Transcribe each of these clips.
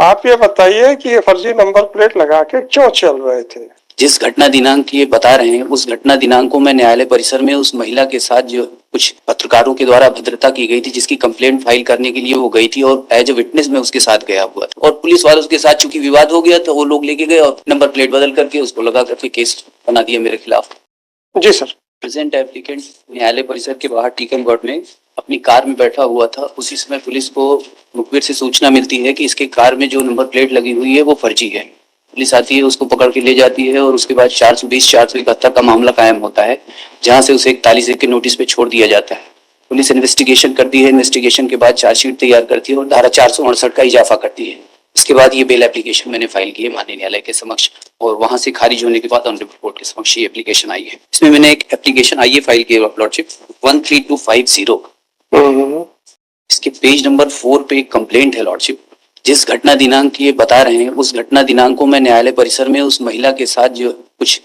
आप ये बताइए कि ये फर्जी नंबर प्लेट लगा के क्यों चल रहे थे? जिस घटना दिनांक ये बता रहे हैं उस घटना दिनांक को मैं न्यायालय परिसर में उस महिला के साथ जो कुछ पत्रकारों के द्वारा अभद्रता की गई थी जिसकी कंप्लेंट फाइल करने के लिए वो गई थी और एज ए विटनेस में उसके साथ गया हुआ था और पुलिस वालों के साथ चूंकि विवाद हो गया तो वो लोग लेके गए और नंबर प्लेट बदल करके उसको लगा करके केस बना दिया मेरे खिलाफ। जी सर। प्रेजेंट एप्लीकेंट न्यायालय परिसर के बाहर टीकमगढ़ में अपनी कार में बैठा हुआ था। उसी समय पुलिस को मुखबिर से सूचना मिलती है कि इसके कार में जो नंबर प्लेट लगी हुई है वो फर्जी है। पुलिस आती है, उसको पकड़ के ले जाती है और उसके बाद 420 471 का मामला कायम होता है, जहां से उसे 41 के नोटिस पे छोड़ दिया जाता है। पुलिस इन्वेस्टिगेशन करती है, इन्वेस्टिगेशन के बाद चार्जशीट तैयार करती है और धारा 468 का इजाफा करती है। इसके बाद ये बेल एप्लीकेशन मैंने फाइल की है माननीय न्यायालय के समक्ष और वहां से खारिज होने के बाद ऑनरेबल कोर्ट के समक्ष ये एप्लीकेशन आई है। इसमें मैंने एक एप्लीकेशन आई है फाइल की लॉर्डशिप 13250। इसके पेज नंबर 4 पे एक कंप्लेंट है लॉर्डशिप। जिस घटना दिनांक ये बता रहे हैं उस घटना दिनांक को मैं न्यायालय परिसर में उस महिला के साथ जो कुछ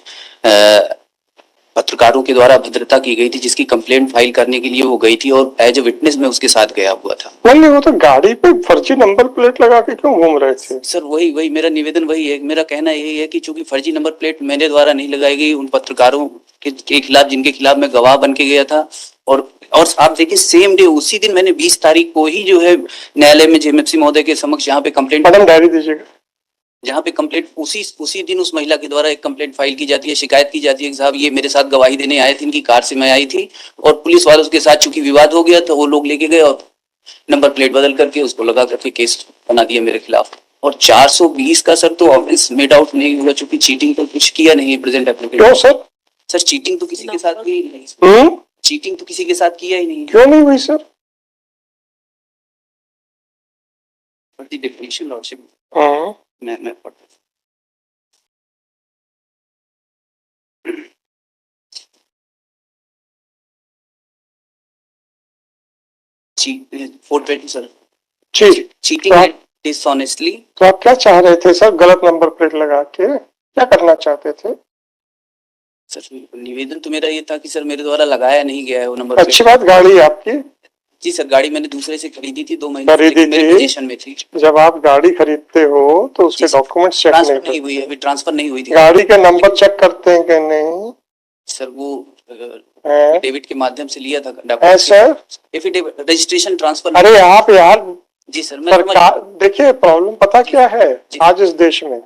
पत्रकारों के द्वारा अभद्रता की गई थी जिसकी कंप्लेंट फाइल करने के लिए वो गई थी और एज ए विटनेस में उसके साथ गया हुआ था। नहीं, वो तो गाड़ी पे फर्जी नंबर प्लेट लगा के क्यों घूम रहे थे? सर वही मेरा निवेदन वही है। मेरा कहना यही है कि चूंकि फर्जी नंबर प्लेट मेरे द्वारा नहीं लगाई गई, उन पत्रकारों के खिलाफ जिनके खिलाफ मैं गवाह बन के गया था और आप देखिए सेम डे उसी दिन मैंने 20 तारीख को ही जो है न्यायालय में जेएमएफसी महोदय के समक्ष जहाँ पे कंप्लेंट मैडम डायरी दीजिएगा, जहाँ पे कंप्लेंट उसी दिन उस महिला के द्वारा एक कंप्लेंट फाइल की जाती है, शिकायत की जाती है कि साहब ये मेरे साथ गवाही देने आए थे, इनकी कार से मैं आई थी और पुलिस वालों के साथ चूंकि विवाद हो गया तो वो लोग लेके गए और नंबर प्लेट बदल करके उसको लगा करके केस बना दिया मेरे खिलाफ। और 420 का सर तो ऑफेंस मेड आउट नहीं हुआ चूंकि चीटिंग तो कुछ किया नहीं है प्रेजेंट एप्लीकेशन। क्यों सर? सर चीटिंग तो किसी के साथ की नहीं, चीटिंग तो किसी के साथ किया ही नहीं। क्यों नहीं हुई सर? डेफिनेशन लॉर्डशिप मैं पढ़ता सर चीटिंग डिसऑनेस्टली। तो आप क्या चाह रहे थे सर? गलत नंबर प्लेट लगा के क्या करना चाहते थे? सर निवेदन तो मेरा ये था कि सर मेरे द्वारा लगाया नहीं गया है वो नंबर। अच्छी बात, गाड़ी आपकी? जी सर, गाड़ी मैंने दूसरे से खरीदी थी, 2 महीने मेरे पोजीशन में थी। जब आप गाड़ी खरीदते हो तो उसके डॉक्यूमेंट्स चेक नहीं हुई है, अभी ट्रांसफर नहीं हुई थी। गाड़ी के नंबर चेक करते हैं कि नहीं? सर वो डेबिट के माध्यम से लिया था सर, रजिस्ट्रेशन ट्रांसफर। अरे आप यार। जी सर, सरकार देखिए प्रॉब्लम पता क्या है आज इस देश में,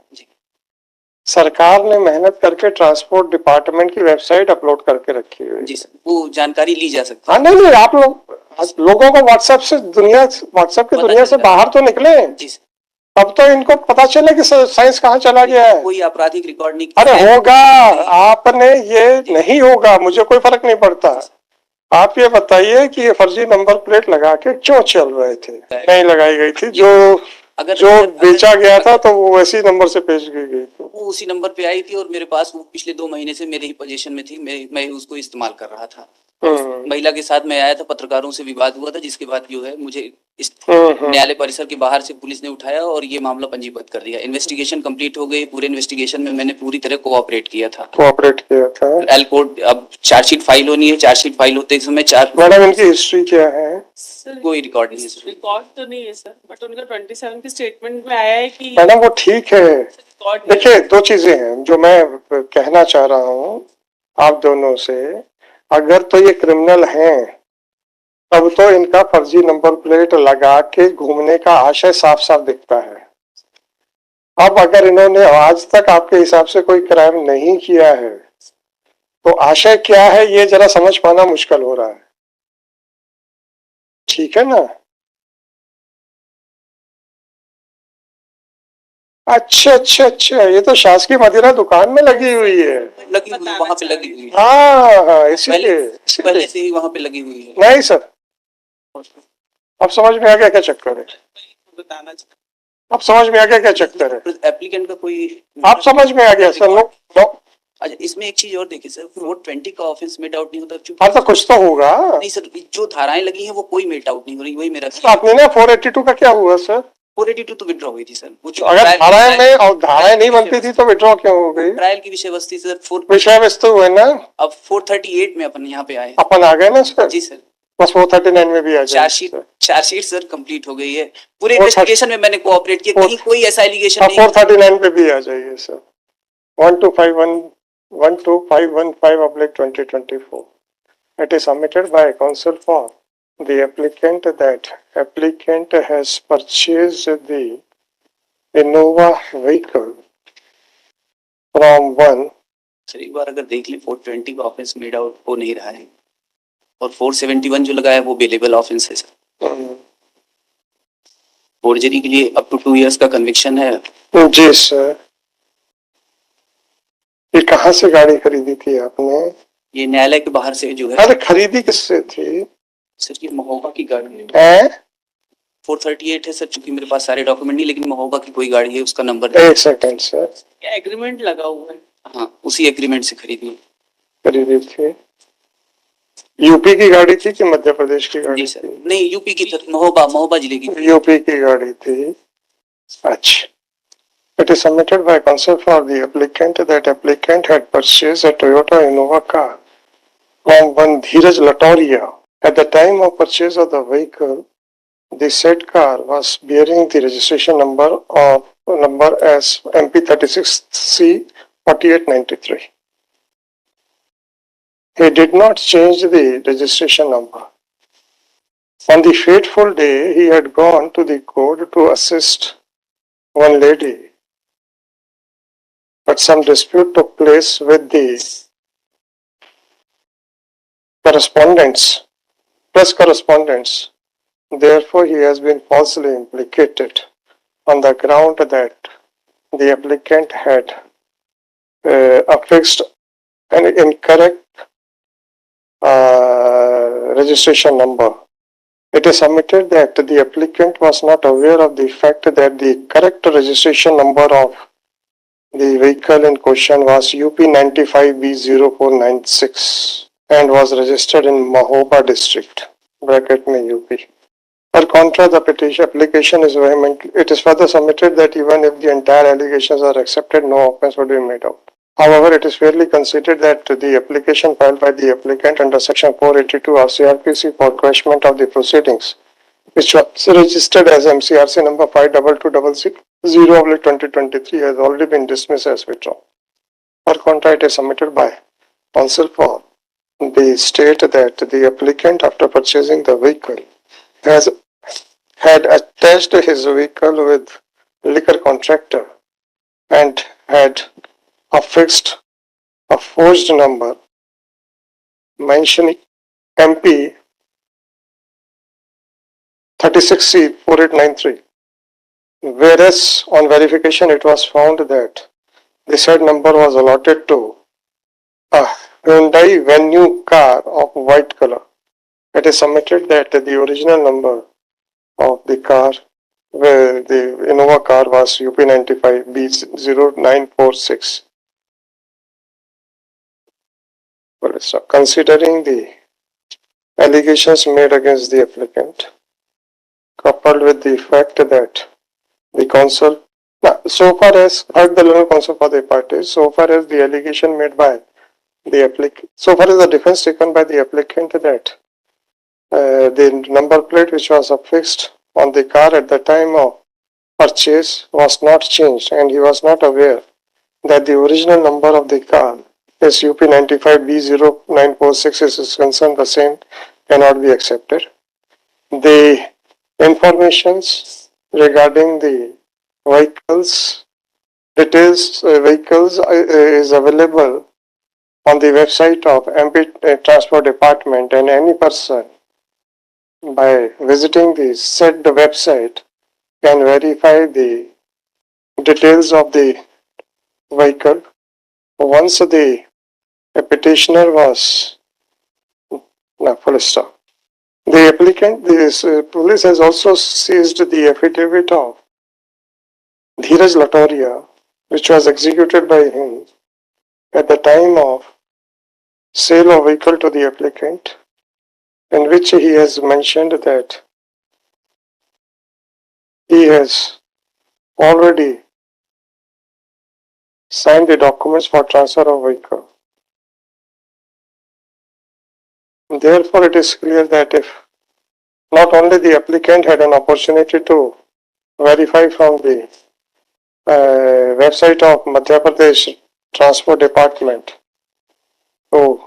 सरकार ने मेहनत करके ट्रांसपोर्ट डिपार्टमेंट की वेबसाइट अपलोड करके रखी है। जी सर, वो जानकारी ली जा सकती है। नहीं, आप लोगों को व्हाट्सएप की दुनिया से बाहर तो निकले। जी सर, तब तो इनको पता चले कि साइंस कहाँ चला गया है। कोई आपराधिक रिकॉर्ड नहीं। अरे होगा, आपने ये नहीं होगा, मुझे कोई फर्क नहीं पड़ता। आप ये बताइए कि ये फर्जी नंबर प्लेट लगा के क्यों चल रहे थे? नहीं लगाई गई थी, जो बेचा गया था तो वो वैसी नंबर से पेश की गई थी। वो उसी नंबर पे आई थी और मेरे पास वो पिछले 2 महीने से मेरे ही पोजीशन में थी, मैं उसको इस्तेमाल कर रहा था। महिला के साथ मैं आया था, पत्रकारों से विवाद हुआ था जिसके बाद जो है मुझे इस न्यायालय परिसर के बाहर से पुलिस ने उठाया और ये मामला पंजीबद्ध कर दिया। इन्वेस्टिगेशन कंप्लीट हो गई, पूरे इन्वेस्टिगेशन में मैंने पूरी तरह कोऑपरेट किया था। एल कोर्ट अब चार्जशीट फाइल होनी है, चार्जशीट फाइल होते समय मैडम इनकी हिस्ट्री क्या है? कोई रिकॉर्ड नहीं है। रिकॉर्ड तो नहीं है सर, बट उनका 27 के स्टेटमेंट में आया है कि मैडम वो ठीक है। देखिए 2 चीजें हैं जो मैं कहना चाह रहा हूँ आप दोनों से। अगर तो ये क्रिमिनल हैं तब तो इनका फर्जी नंबर प्लेट लगा के घूमने का आशय साफ साफ दिखता है। अब अगर इन्होंने आज तक आपके हिसाब से कोई क्राइम नहीं किया है तो आशय क्या है ये जरा समझ पाना मुश्किल हो रहा है। ठीक है ना? अच्छा, ये तो शासकीय मदिरा दुकान में लगी हुई है। लगी हुई वहाँ पे लगी हुई है। हाँ, इसीलिए पहले से ही वहाँ पे लगी हुई है। नहीं सर, अब समझ में आ गया क्या चक्कर है? बताना चाहिए। अब समझ में आ गया क्या चक्कर है? एप्लीकेंट का कोई आप समझ में आ गया सर? नो। अच्छा, इसमें एक चीज और देखिए सर, 420 का ऑफेंस मेट आउट नहीं होता। हाँ तो कुछ तो होगा। नहीं सर, जो धाराएं लगी हैं वो कोई मेट आउट नहीं हो रही, वही मेरा। आपने ना 482 का क्या हुआ सर? 482 तो विड्रॉ हुई थी सर। अगर धाराएं में और धाराएं नहीं बनती थी तो विड्रॉ क्यों हो गई? ट्रायल की विषय वस्तु सर। विषय वस्तु है ना। अब 438 में अपन यहाँ पे आए। अपन आ गए ना सर? जी सर। बस 439 में भी आ जाए। चार्जशीट सर कंप्लीट हो गई है, पूरे और इन्वेस्टिगेशन में मैंने कोऑपरेट किया, कहीं कोई ऐसा एलिगेशन हाँ, नहीं। 439 पे भी आ जाइए sir. 12515/2024. It is submitted by counsel for the applicant that applicant has purchased the Innova vehicle from one. Sir एक बार अगर देख ले 420 का ऑफेंस मेड आउट हो नहीं रहा है और 471 जो लगाया है वो बेलेबल ऑफेंस है सर। फोर्जरी के लिए अप टू 2 इयर्स का कन्विक्शन है। जी सर। ये कहाँ से गाड़ी खरीदी थी आपने? ये न्यायालय के बाहर से जो है। अरे खरीदी किससे थी? सर ये महोबा की गाड़ी है। 438 है सर, चूंकि मेरे पास सारे डॉक्यूमेंट नहीं, लेकिन महोबा की कोई गाड़ी है, उसका नंबर। एक सेकंड सर। क्या एग्रीमेंट लगा हुआ है? हाँ, उसी एग्रीमेंट से खरीदी थी। यूपी की गाड़ी थी कि मध्य प्रदेश की गाड़ी जी सर? थी? नहीं, यूपी की थी, महोबा जिले की। यूपी की गाड़ी थी। अच्छा। It is submitted by counsel for the applicant that applicant had purchased a Toyota Innova car from one Dheeraj Latoria. At the time of purchase of the vehicle, the said car was bearing the registration number as MP36C 4893. He did not change the registration number. On the fateful day, he had gone to the court to assist one lady, but some dispute took place with the press correspondents. Therefore, he has been falsely implicated on the ground that the applicant had affixed an incorrect registration number. It is submitted that the applicant was not aware of the fact that the correct registration number of the vehicle in question was UP 95B0496 and was registered in Mahoba district (bracket mein UP). Per contra, the petition application is vehement. It is further submitted that even if the entire allegations are accepted, no offence would be made out. However, it is fairly considered that the application filed by the applicant under section 482 of CRPC for quashment of the proceedings, which was registered as MCRC number 52200/2023, has already been dismissed as withdrawn. Per contra, it is submitted by counsel for the state that the applicant, after purchasing the vehicle, had attached his vehicle with liquor contractor and had affixed a forged number mentioning MP 36C 4893, whereas on verification it was found that the said number was allotted to a Hyundai Venue car of white color. It is submitted that the original number of the car, where the Innova car, was UP 95B0946. So, considering the allegations made against the applicant, coupled with the fact that the counsel, so far as heard the legal counsel for the parties, so far as the allegation made by the applicant, so far as the defense taken by the applicant that the number plate which was affixed on the car at the time of purchase was not changed, and he was not aware that the original number of the car is UP 95B0946 is concerned, the same cannot be accepted. The informations regarding the vehicles, details vehicles is available on the website of MP Transport Department, and any person by visiting the said website can verify the details of the vehicle. Once the petitioner was full stop. The applicant, this police has also seized the affidavit of Dheeraj Latoria, which was executed by him at the time of sale of vehicle to the applicant, in which he has mentioned that he has already signed the documents for transfer of vehicle. Therefore, it is clear that if not only the applicant had an opportunity to verify from the website of Madhya Pradesh Transport Department to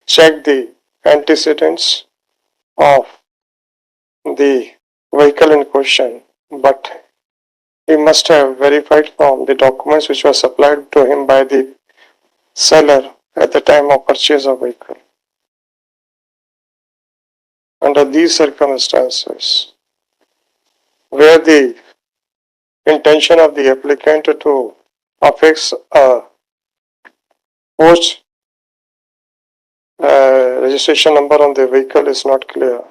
check the antecedents of the vehicle in question, but he must have verified from the documents which were supplied to him by the seller at the time of purchase of vehicle. Under these circumstances, where the intention of the applicant to affix a post registration number on the vehicle is not clear,